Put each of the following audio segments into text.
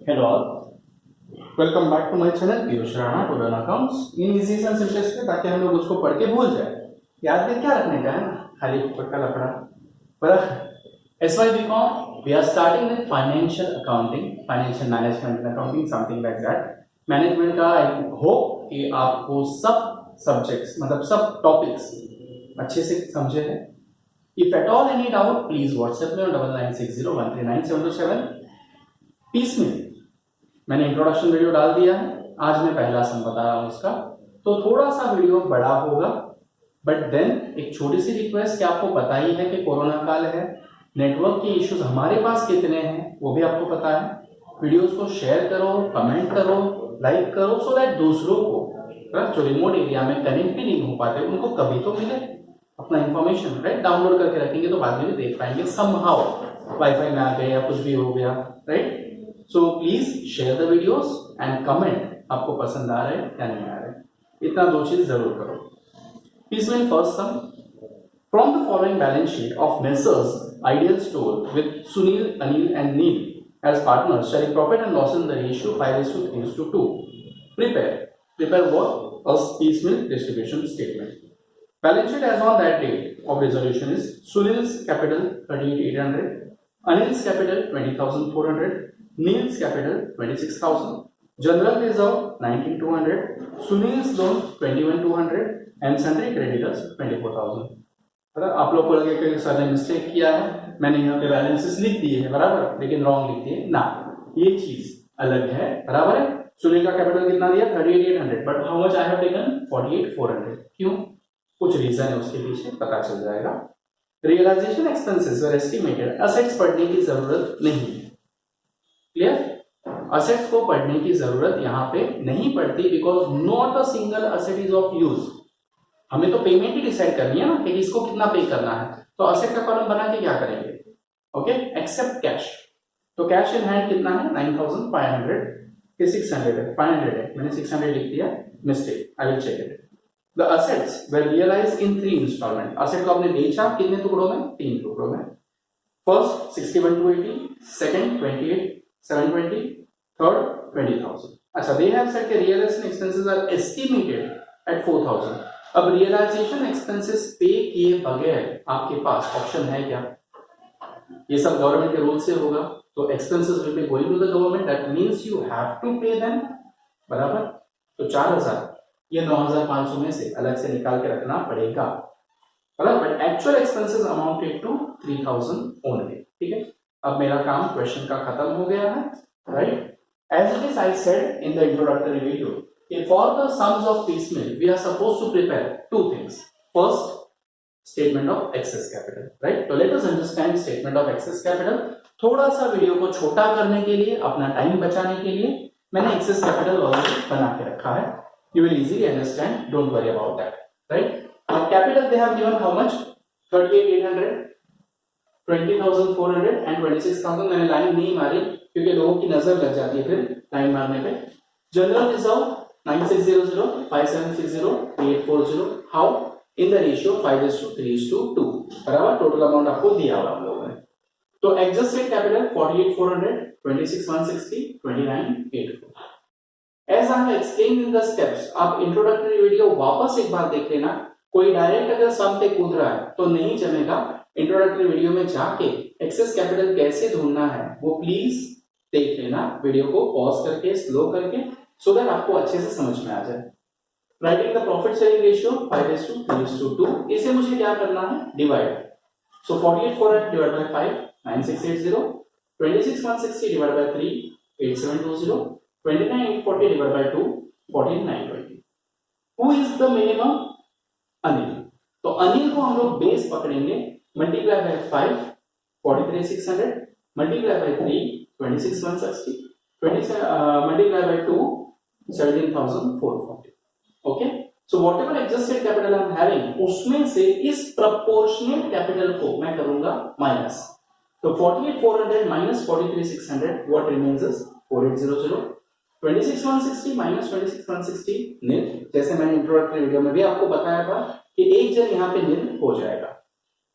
Hello all, welcome back to my channel Piyush Rana to learn accounts in easy and simplest में, ताकि हम लोग उसको पढ़ के भूल जाए। याद में क्या रखने का है ना, खाली पक्का लपड़ा पर SY BCom we are starting with financial accounting, financial management and accounting, something like that। Management का आई होप कि आपको सब सब्जेक्ट्स मतलब सब टॉपिक्स अच्छे से समझे हैं। If at all any doubt please WhatsApp में 9960139727। पीस में मैंने इंट्रोडक्शन वीडियो डाल दिया है, आज मैं पहला सम बता रहा हूं उसका, तो थोड़ा सा वीडियो बड़ा होगा, बट देन एक छोटी सी रिक्वेस्ट कि आपको पता ही है कि कोरोना काल है, नेटवर्क के इश्यूज हमारे पास कितने हैं वो भी आपको पता है। वीडियोस को शेयर करो, कमेंट करो, लाइक करो, सो दैट दूसरों को जो रिमोट एरिया में कनेक्ट भी नहीं हो पाते उनको कभी तो मिले अपना इंफॉर्मेशन, राइट। डाउनलोड करके रखेंगे तो बाद में भी देख पाएंगे समहाउ, वाईफाई में आ गए या कुछ भी हो गया, right. So please share the videos and comment आपको पसंद आ रहा है या नहीं आ रहा है, इतना दो चीज जरूर करो। इसमें first sum, from the following balance sheet of Messrs Ideal Store with Sunil, Anil and Neil as partners sharing profit and loss in the ratio 5:3:2. Prepare what? A piecemeal distribution statement. Balance sheet as on that date of resolution is Sunil's capital 38,800, Anil's capital 20,400, Neil's capital 26,000, general reserve 19,200, Sunil's loan 21,200 and sundry creditors 24,000। अगर आप लोग को लगे कि sir ने mistake किया है, मैंने यहाँ पे बैलेंसेस लिख दिए हैं बराबर, लेकिन रॉन्ग लिख दिए ना, ये चीज अलग है बराबर है। सुनील का कैपिटल कितना दिया 38,800, but how much I have taken 48,400। क्यों? कुछ रीजन है उसके पीछे, पता चल जाएगा। रियलाइजेशन एक्सपेंसेस वर एस्टिमेटेड, असेट्स पढ़ने की जरूरत नहीं है, क्लियर। असेट्स को पढ़ने की जरूरत यहाँ पे नहीं पड़ती, because not a single asset is of use. हमें तो पेमेंट ही डिसाइड करनी है ना कि इसको कितना पे करना है, तो असेट का कॉलम बना के क्या करेंगे, ओके, एक्सेप्ट कैश। तो कैश इन हैंड कितना है 9,500 कि 600 है, 500 है, मैंने 600 लिख दिया, mistake, I will check it. The assets were realised in 3 instalment, asset को आपने बेचा कितने टुकड़ों में, 3 टुकड़ों में। First 61,280, second 28,720, third 20,000। अच्छा, they have said कि realization expenses are estimated at 4,000। अब रियलाइजेशन एक्सपेंसेस पे किए बगैर आपके पास ऑप्शन है क्या? ये सब गवर्नमेंट के रूल से होगा, तो expenses will be going to the government, that means you have to pay them बराबर। तो 4,000 ये 9,500 में से अलग से निकाल के रखना पड़ेगा बराबर, but actual expenses amounted to 3,000 only. ठीक है, अब मेरा काम क्वेश्चन का खत्म हो गया है, right. As it is I said in the introductory video, for the sums of piecemeal we are supposed to prepare 2 things. First, statement of excess capital, right? So let us understand statement of excess capital। थोड़ा सा video को छोटा करने के लिए, अपना time बचाने के लिए मैंने excess capital ऑलरेडी बना के रखा है। You will easily understand, don't worry about that, right? Now capital they have given how much? 38,800, 20,400 and 26,000। मैंने लाइन नहीं मारी क्योंकि लोगों की नजर लग जाती है फिर लाइन मारने पे। General reserve 9600, 5760, 3840, how in the ratio 5:3:2 बराबर। टोटल अमाउंट आपको दिया हुआ हम लोगों ने। तो adjusted capital 48,400, 26,160, 29,804। As I have explained in the steps, आप इंट्रोडक्टरी वीडियो वापस एक बार देख लेना। कोई डायरेक्ट अगर सम पे कूद रहा है तो नहीं चलेगा, इंट्रोडक्टरी वीडियो में जाके एक्सेस कैपिटल कैसे ढूंढना है वो प्लीज देख लेना, वीडियो को पॉज करके स्लो करके, सो दैट आपको अच्छे से समझ में आ जाए। Writing the profit sharing ratio 5:3:2, इसे मुझे क्या करना है, divide. So 48,400 divide by 5 9680, 26,160 divide by 3 8720, 29,840 divide by 2 14,920। Who is the minimum? Anil. तो अनिल को हम लोग बेस पकड़ेंगे, multiply by 5 43,600, multiply by 3 26,160, multiply by 2 17,440। Okay, so whatever adjusted capital I am having उसमें से इस प्रपोर्शनेट कैपिटल को मैं करूंगा माइनस। तो 48,400 minus 43,600 what remains is 4800, 26,160 minus 26,160 निल। जैसे मैंने इंट्रोडक्टरी वीडियो में भी आपको बताया था कि एक जन यहां पे निल हो जाएगा।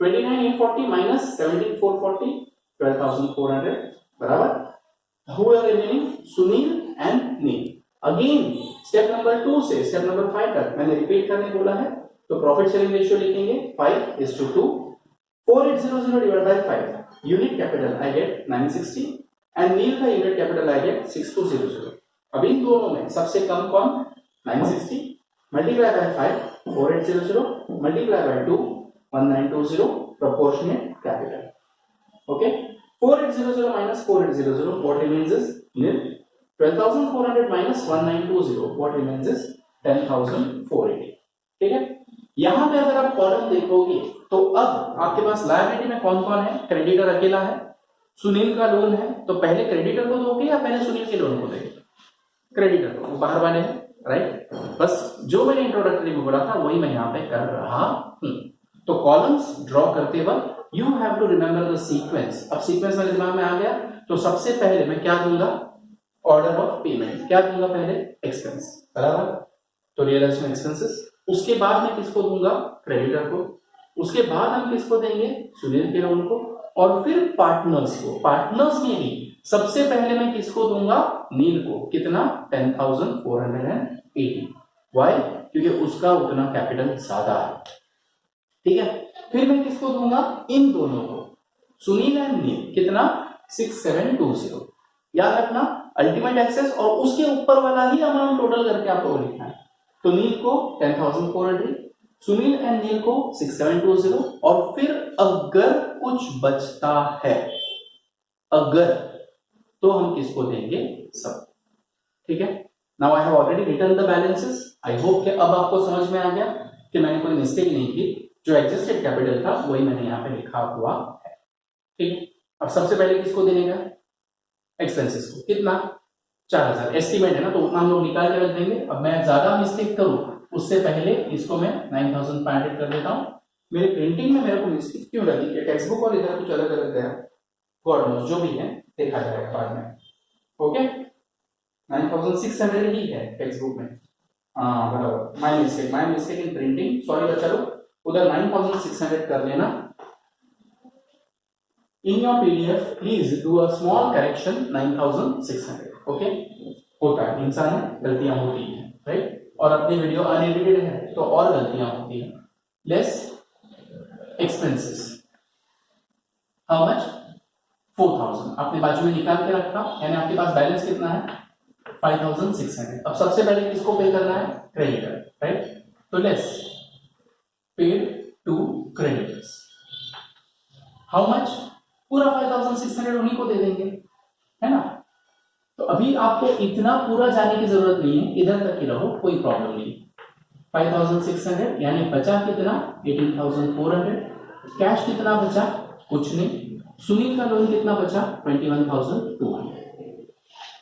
29,840 माइनस 17,440 12,400 बराबर who are remaining, Sunil and Neel. Again step number 2 से स्टेप नंबर 5 तक मैंने रिपीट करने बोला है, तो प्रॉफिट शेयरिंग रेशियो लिखेंगे 5:2। 4800 divide by 5, unit capital I get 960 and Neel का यूनिट कैपिटल आई गेट 6200। अब इन दोनों में सबसे कम कौन, 960 multiply by 5 4800 multiply by 2 1920 proportionate capital. Okay, 4800 minus 4800 what remains is nil. 12400 minus 1920 what remains is 10480। ठीक है, यहां पे अगर आप कॉलम देखोगे तो अब आपके पास लायबिलिटी में कौन कौन है, क्रेडिटर अकेला है, सुनील का लोन है, तो पहले क्रेडिटर को दोगे या पहले सुनील के लोन को देंगे, क्रेडिटर को, बाहर वाले हैं, राइट। बस जो मैंने इंट्रोडक्टरी में बोला था वही मैं यहाँ पे कर रहा हूं। तो कॉलम्स ड्रॉ करते वक्त you have to remember the sequence. अब सीक्वेंस मेरे दिमाग में आ गया, तो सबसे पहले मैं क्या दूंगा, ऑर्डर ऑफ पेमेंट, क्या दूंगा पहले, एक्सपेंस, बराबर, तो रियलाइजेशन एक्सपेंसेस, उसके बाद मैं किसको दूंगा, क्रेडिटर को, उसके बाद हम किसको देंगे, सुनील के लोन को, और फिर पार्टनर्स को। पार्टनर्स में भी सबसे पहले मैं किसको दूंगा, नील को, कितना, 10,480। वाई, क्योंकि उसका उतना कैपिटल ज्यादा है, ठीक है। फिर मैं किसको दूंगा, इन दोनों को, सुनील एंड नील, कितना, 6720। याद रखना अल्टीमेट एक्सेस और उसके ऊपर वाला ही अमाउंट टोटल करके आपको लिखना है। तो नील को 10,400, सुनील एंड नील को 6720, और फिर अगर कुछ बचता है, अगर, तो हम किसको देंगे, सब, ठीक है। Now I have already written the balances. I hope कि अब आपको समझ में आ गया कि मैंने कोई मिस्टेक नहीं की, जो एग्जिस्टेड कैपिटल था वही मैंने यहाँ पे लिखा हुआ है, ठीक है। अब सबसे पहले किसको देने का, एक्सपेंसेस को, कितना, 4000 एस्टीमेट है ना, तो उतना हम लोग निकाल के रख देंगे। अब मैं ज्यादा मिस्टेक करूं उससे पहले इसको मैं 9500 कर देता हूं। मेरे प्रिंटिंग में मेरे को मिस्टेक क्यों लगी, कि टेक्स्ट बुक और इधर कुछ अलग अलग गया, गॉड नोस, जो भी है देखा जाएगा बाद में। ओके, 9600 ही है टेक्स्ट बुक में, हाँ बराबर, my mistake in printing, sorry बच्चा लोग, उधर 9600 कर लेना। In your PDF, please do a small correction 9600. Okay, होता है, इंसान है, गलतियां होती हैं, राइट। और अपनी वीडियो अनएडिटेड है तो और गलतियां होती हैं। लेस एक्सपेंसेस, हाउ मच, 4000 आपने बाजू में निकाल के रखा, यानी आपके पास बैलेंस कितना है, 5600। अब सबसे पहले किसको पे करना है, क्रेडिटर, राइट। तो less paid to creditors, how much, पूरा 5600 उन्हीं को दे देंगे, है ना। तो अभी आपको इतना पूरा जाने की जरूरत नहीं है, इधर तक ही रहो, कोई प्रॉब्लम नहीं। 5600 यानी बचा कितना, 18,400। कैश कितना बचा, कुछ नहीं। सुनील का लोन कितना बचा, 21,200।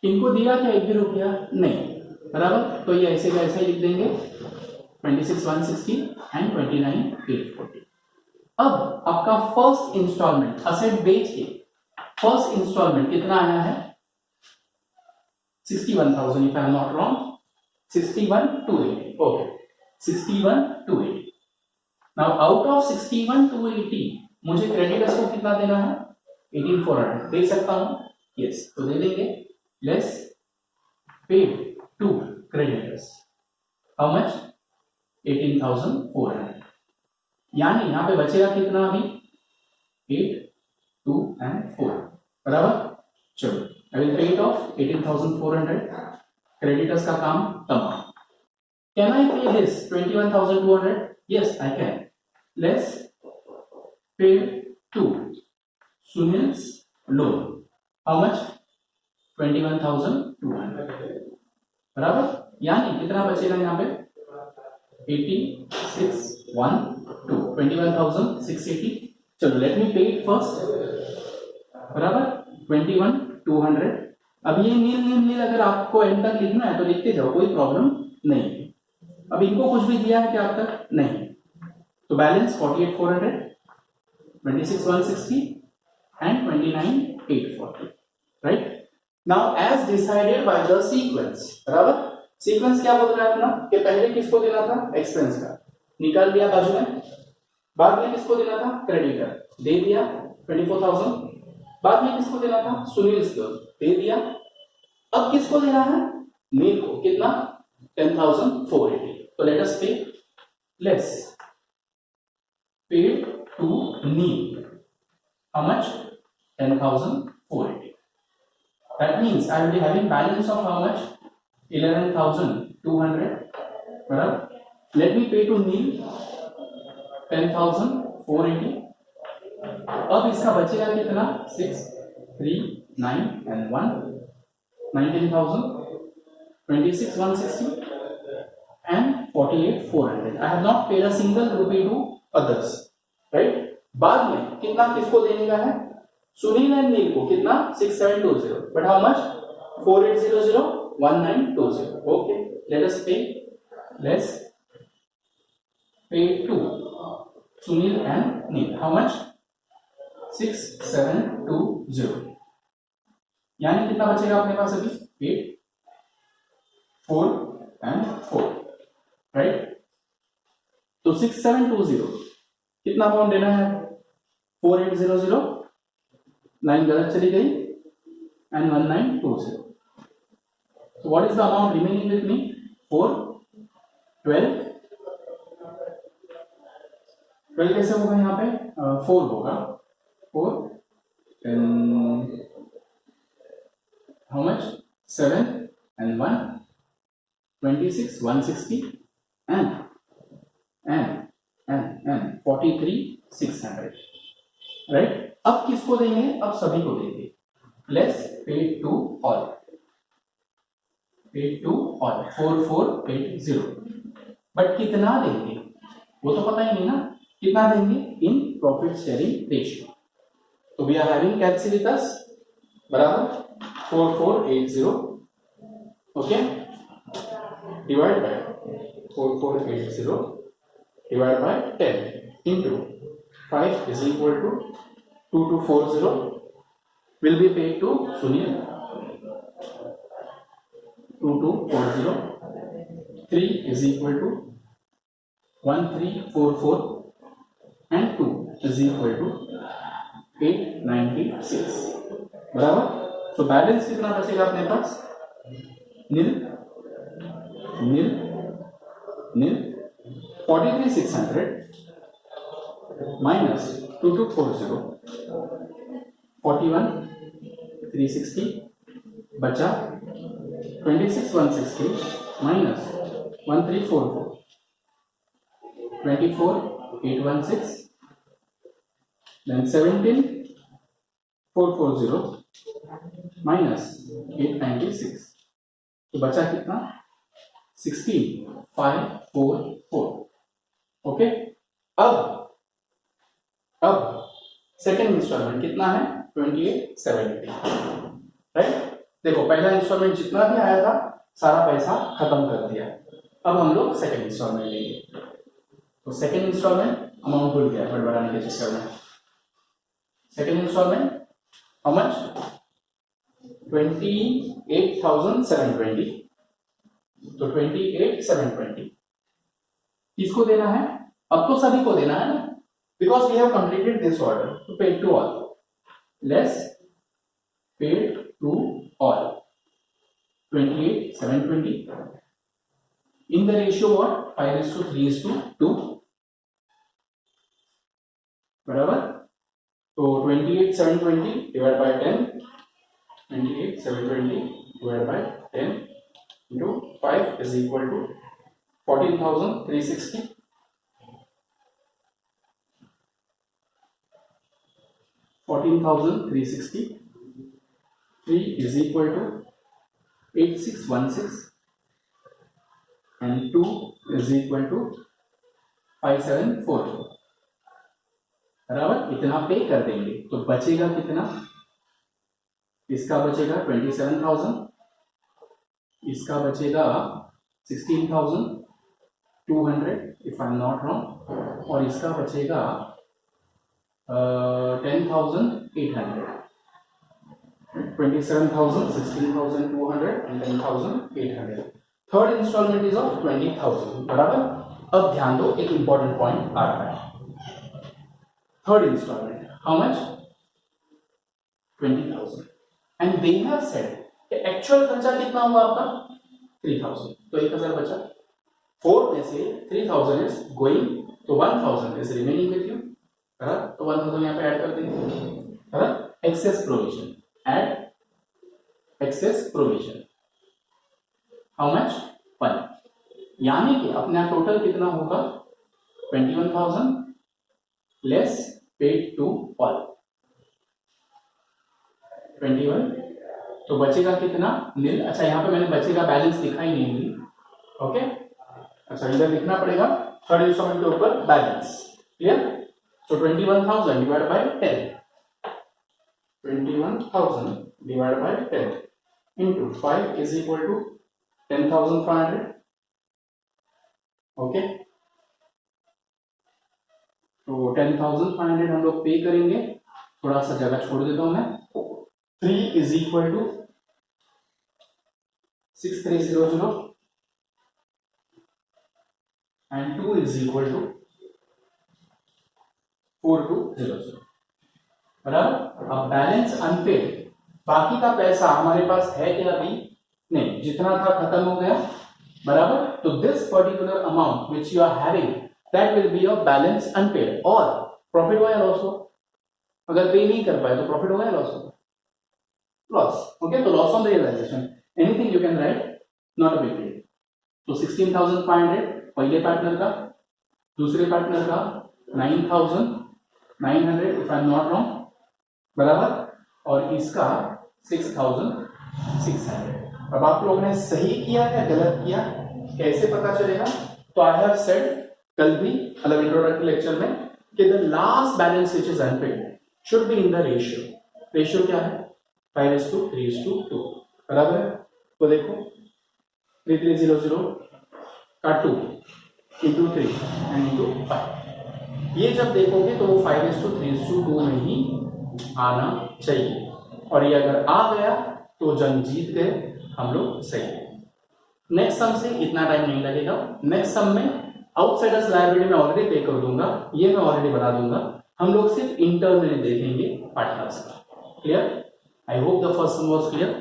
इनको दिया क्या एक भी रुपया, नहीं, बराबर, तो ये ऐसे का ऐसा ही लिख देंगे, 26,160 एंड 29,840। अब आपका फर्स्ट इंस्टॉलमेंट असेट बेच के फर्स्ट इंस्टॉलमेंट कितना आया है, 61,000 if I am not wrong, 61,280। Okay, 61,280। Now out of 61,280 मुझे क्रेडिटर्स को कितना देना है, 18,400 दे सकता हूं, यस, तो दे देंगे। Less paid to creditors, how much, 18,400, यानी यहां पे बचेगा कितना, अभी 8, 2 एंड 4, बराबर। चलो, I will pay it off 18,400, creditors का काम तमाम। Can I pay this 21,200, yes I can. Less paid to Sunil's loan, how much, 21,200, बराबर, यानी कितना बचेगा यहाँ पे, 86,112, 21,680। चलो लेट मी पे इट फर्स्ट, बराबर, 21,200। अब ये नील अगर आपको एंड तक लिखना है तो लिखते जाओ, कोई प्रॉब्लम नहीं है। अब इनको कुछ भी दिया है क्या अब तक, नहीं, तो balance 48,400, 26,160 and 29,840, right. Now as decided by the sequence, बराबर, सीक्वेंस क्या बोल रहा है अपना, कि पहले किसको देना था, एक्सपेंस का, निकाल दिया बाजू में। बाद में किसको देना था, क्रेडिटर, दे दिया 24,000। बाद में किसको देना था, सुनील को, दे दिया अब किसको देना है? नील को। कितना? 10,480। तो late us pay less paid to Neil. How much? 10,480. That means I will be having balance of how much? 11,200. बराबर. Let me pay to Neil 10,480. अब इसका बचेगा कितना? 6, 3, 9 and 1. 19,000, 26,160 and 48,400. I have not paid a single rupee to others, right? बाद में कितना किसको देने का है? सुनील एंड नील को। कितना? 6720. But how much? 4800 1920. Okay, let us pay less pay to Sunil and Neel. How much? 6720. यानी कितना बचेगा अपने पास अभी? 8, 4 and 4, राइट? तो 6720 कितना अमाउंट देना है? 4800, 9 गलत चली गई and 1920. So what is the amount remaining with me? 4, 12. 12 कैसे होगा यहाँ पे? 4 होगा. 4 and how much? 7 and 1, 26, 160 and 43,600, right? अब किसको देंगे? अब सभी को देंगे. Less paid to all. Paid to all 4480. But कितना देंगे वो तो पता ही नहीं ना. कितना देंगे? In profit sharing ratio. तो वी आर हैविंग कैलकुलेटर्स बराबर 4480. Okay, divide by 4480 divided by 10 into 5 is equal to 2240 will be paid to Sunil. 2240. 3 is equal to 1344 and 2 is equal to 896. बराबर. तो बैलेंस कितना बचेगा अपने पास? नील नील नील 43,600 minus 2240 41,360 बचा 26,160 minus 1344 24,816 then 17,440 minus 896. तो बचा कितना? 16,544. ओके, अब सेकेंड इंस्टॉलमेंट कितना है? 2870, राइट? देखो पहला इंस्टॉलमेंट जितना भी आया था सारा पैसा खत्म कर दिया. अब हम लोग सेकेंड इंस्टॉलमेंट लेंगे. तो सेकेंड इंस्टॉलमेंट अमाउंट भूल गया बढ़ाने के चक्कर में. Second instalment how much? 28,720. तो 28,720 किसको देना है? अब तो सभी को देना है ना, because we have completed this order. तो paid to all. Less paid to all 28,720 in the ratio what? 5:3:2 बराबर. तो 28,720 divided by 10. 28,720 divided by 10 into 5 is equal to 14,360. 14,360. 3 is equal to 8616 and 2 is equal to 5744. बराबर. इतना पे कर देंगे तो बचेगा कितना? इसका बचेगा 27,000. इसका बचेगा 16,200 if I am not wrong. और इसका बचेगा 10,800. 27,000, 16,200 and 10,800. Third instalment is of 20,000. बराबर. अब ध्यान दो, एक इंपॉर्टेंट पॉइंट आ रहा है. Third instalment how much? 20,000. And they have said कि एक्चुअल खर्चा कितना हुआ आपका 3000, तो 1000 बचा। 4 में से 3000 इज गोइंग, तो 1000 इज रिमेनिंग विद यू, है ना? तो 1000 यहाँ पे ऐड कर देंगे, है ना? Excess provision, add excess provision, how much 1, यानी कि अपना टोटल कितना होगा 21,000 लेस पेड टू ऑल 21, तो बचेगा कितना नील। अच्छा यहाँ पे मैंने बचेगा बैलेंस लिखा ही नहीं नील, ओके। अच्छा इधर लिखना पड़ेगा थर्ड इंस्टॉलमेंट के ऊपर balance, clear. So 21,000 divide by 10, 21,000 divide by 10 into 5 is equal to 10,500, okay. तो 10,500 हम लोग पे करेंगे, थोड़ा सा जगह छोड़ देता हूं मैं। 3 is equal to 6300 and 2 is equal to 4200, बराबर। अब बैलेंस अनपेड, बाकी का पैसा हमारे पास है क्या अभी नहीं, जितना था खत्म हो गया, बराबर। तो this particular amount which you are having that will be your balance unpaid, और प्रॉफिट हो या लॉस हो, अगर पे नहीं कर पाए तो प्रॉफिट होगा या लॉस होगा, लॉस, ओके। तो loss on realisation, anything you can write, not a big deal. तो 16,500 पहले पार्टनर का, दूसरे पार्टनर का 9,900 if I am not wrong, बराबर, और इसका 6,600। अब आप लोगों ने सही किया या गलत किया, कैसे पता चलेगा? तो आई हैव सेड कल भी, मतलब इंट्रोडक्टरी लेक्चर में, कि the last balance which is unpaid should be in the ratio. Ratio क्या है 5:3:2, बराबर है। तो देखो 3300 का 2 इंटू 3 एंड इंटू 5, ये जब देखोगे तो वो 5:3:2 में ही आना चाहिए, और ये अगर आ गया तो जंग जीत गए हम लोग, सही है। नेक्स्ट सम से इतना टाइम नहीं लगेगा, नेक्स्ट सम में आउटसाइडर्स लायबिलिटी में ऑलरेडी पे कर दूंगा, ये मैं ऑलरेडी बना दूंगा, हम लोग सिर्फ इंटरनली देखेंगे पार्टनर्स का, clear. I hope the first sum was clear.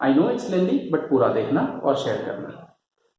I know it's lengthy but पूरा देखना और शेयर करना।